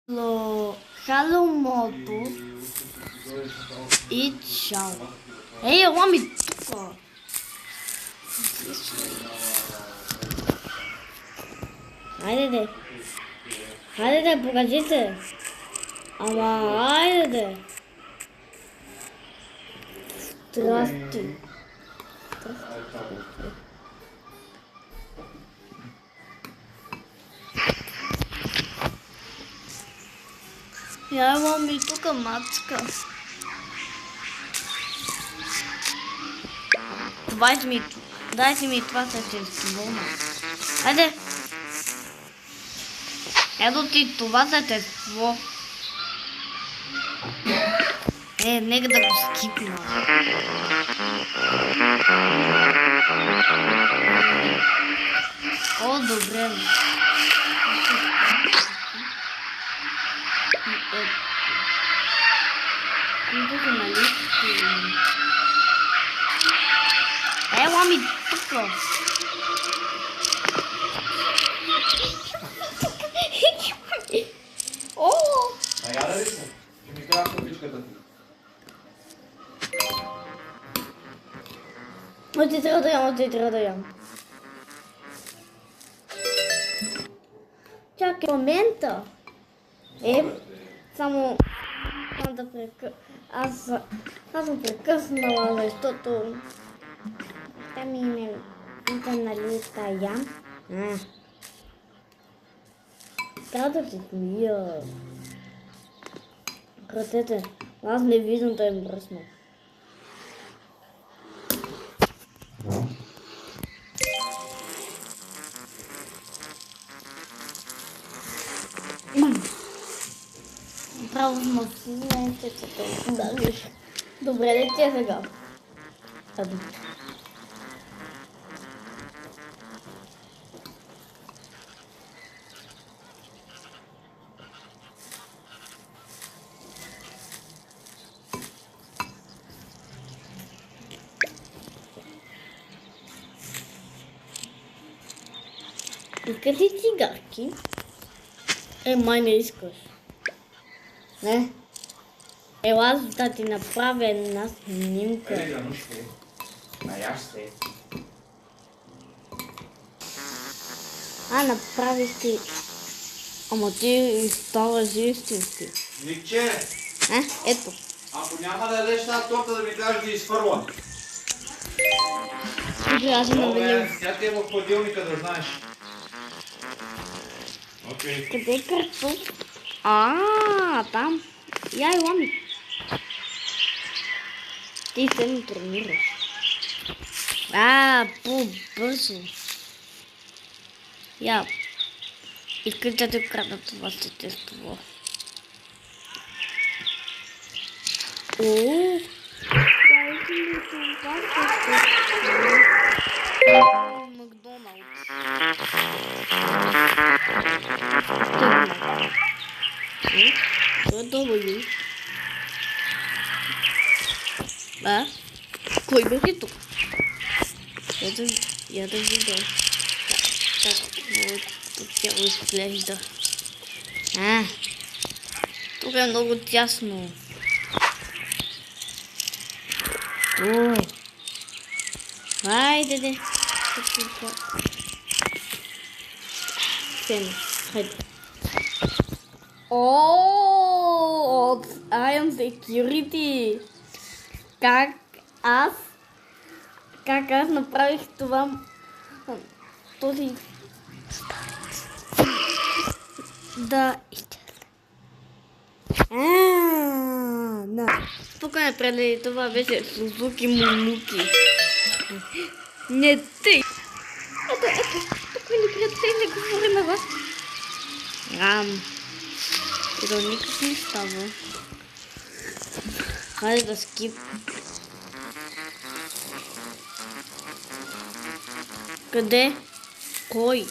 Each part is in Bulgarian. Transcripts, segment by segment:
Halo moto и чао. Ей, лами тук. Хайде де. Хайде де, покажите. Ама, хайде де. Здрасти. Я имам и тук мацка. Дайте ми това същество. Хайде. Ето ти това същество. Нека да го скипна. О, добре. Тук нали? Ела ми тук. О! Наяда ли се? Ще ми кажа копичката ти. Още трябва да ям. Чакай момента. Само да Аз съм прекъснала, защото там и не нали ям. Трябва да се смия. Кратете, аз не виждам да е мръсно. Право на слънцето. Добре, да ти е сега. Искаш ли цигарки? Май не искаш. Не. Ела да ти направя една снимка. Янушко, наяш се. Направиш ти. Ама ти ставаш истински. Никче, Ето. ако няма да ядеш тази торта, да ми кажеш да изхвърля. Аз ще навелим. Тя ти е в хладилника, да знаеш. Окей. Къде е картоф? Там. Я и лами. Ти се ми тренираш. По-бързо. Я. Искаш да те крадат това същество. Макдоналдс. W. Кой беше тук? Я да видя. Как тя изглежда. Тук е много тясно. Хайде де. Хайде. I am security. Как аз направих това? Този... Да, тук не преди това беше Сузуки Мумуки. Не ти! Ето, тук ми приятели говори на вас. Това никак не става. Хайде да скип. Къде? Кой?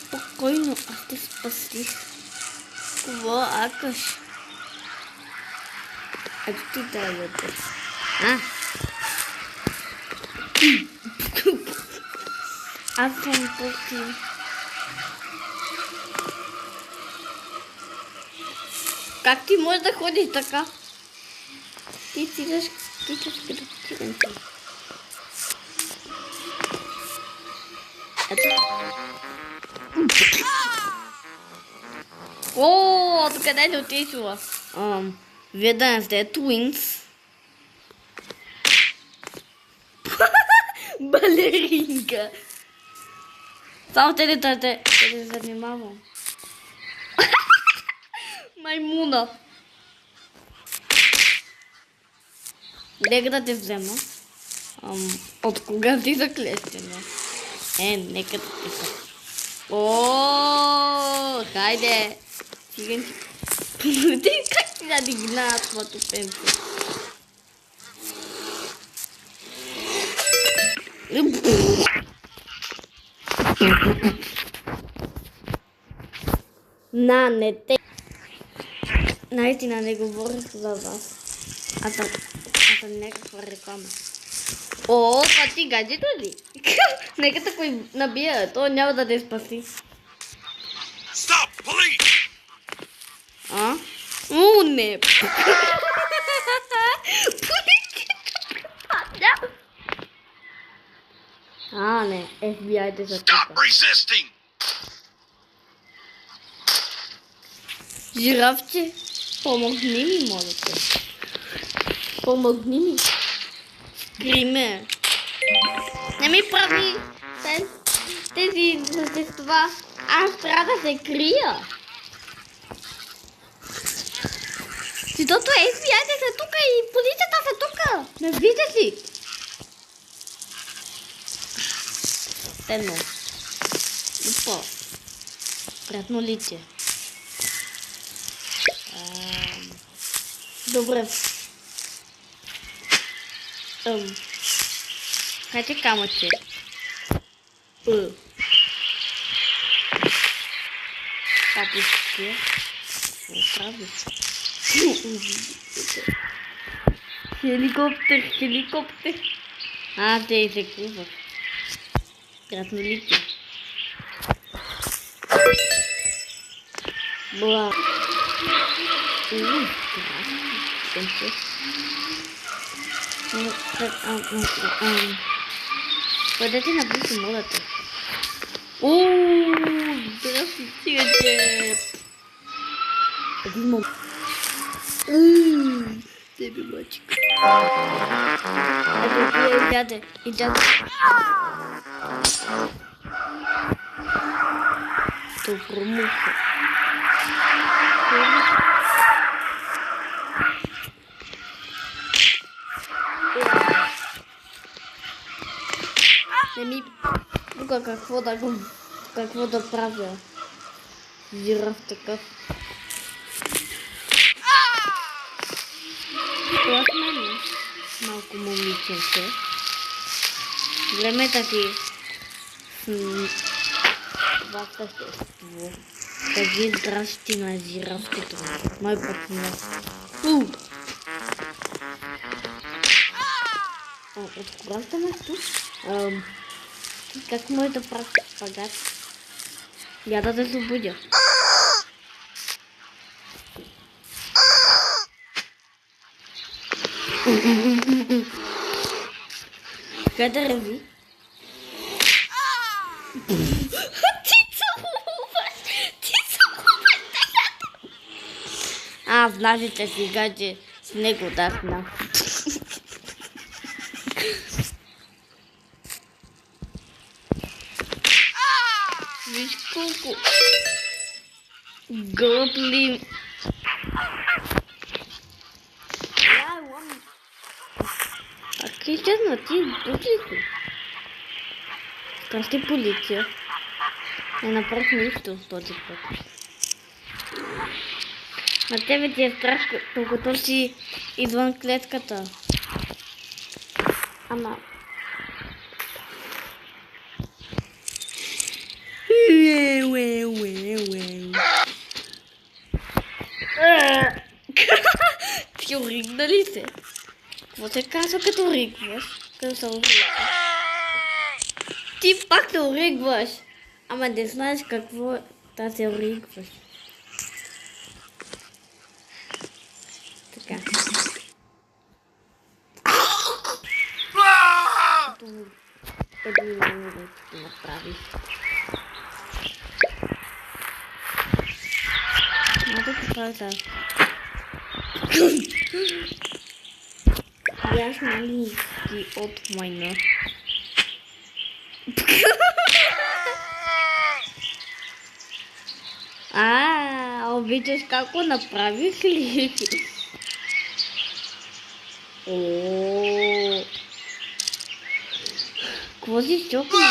Спокойно, аз те спасих. Какво акаш? Ето ти да ядеш. Аз съм против. Как ти можеш да ходиш така? Ти стигаш като киренци. Ето. О, откъде не отишла? Вие да не сте твинс. Балеринка. Само те да занимавам. Маймуна. Нека да те взема. От кога ти заклещена? Нека да те са. О, хайде. Циганчи. Ти как ти да дигнаят твоето пенце? Не те. Наистина не говорих за вас. А съм някаква реклама. О, това ти гаджето ли? Нека такой набия, то няма да те спаси. Stop, police! Не. Не, FBI-те са Stop тук. resisting! Жирафче, помогни ми, моля те. Помогни ми. Скриме. Не ми прави тези същества. Аз трябва да се крия. Защото FBI-те са тук и полицията са тук. Не виждаш ли? Тенно. Опа. Приятно лице. Добре. Хайде камъче. Папушки. Правда. Хеликоптер. Те се куват. Приятно лице. Бла. Пойдете на близо молата. Здрасти, стигате. Един момент. Тебе мачка. Ето, идете. Добро муха. Тук какво да правя? Жираф такъв. Това с мен малко момиченце. Времета ти това същество. Кажи здрасти на жирафкето. Мой партньор. От кога станах тук? Как може да правя шпагат? Я да те събудя. Къде реви? Ти целуваш! Значите сега, че с него дахна. Виж колко гълъбли. Как изчезна ти? Дуплите? Красти полиция. Не направих нищо този път. На тебе ти е страх, докато си извън клетката. Ама... Ти оригна ли се? Какво се казва като оригваш? Като се оригваш? Ти пак се оригваш! Ама не знаеш какво да се оригваш. Така. Един момент да направиш. Надо да правя тази. Бяш нали ти от майна. Обичаш как го направих ли? Какво си чукна?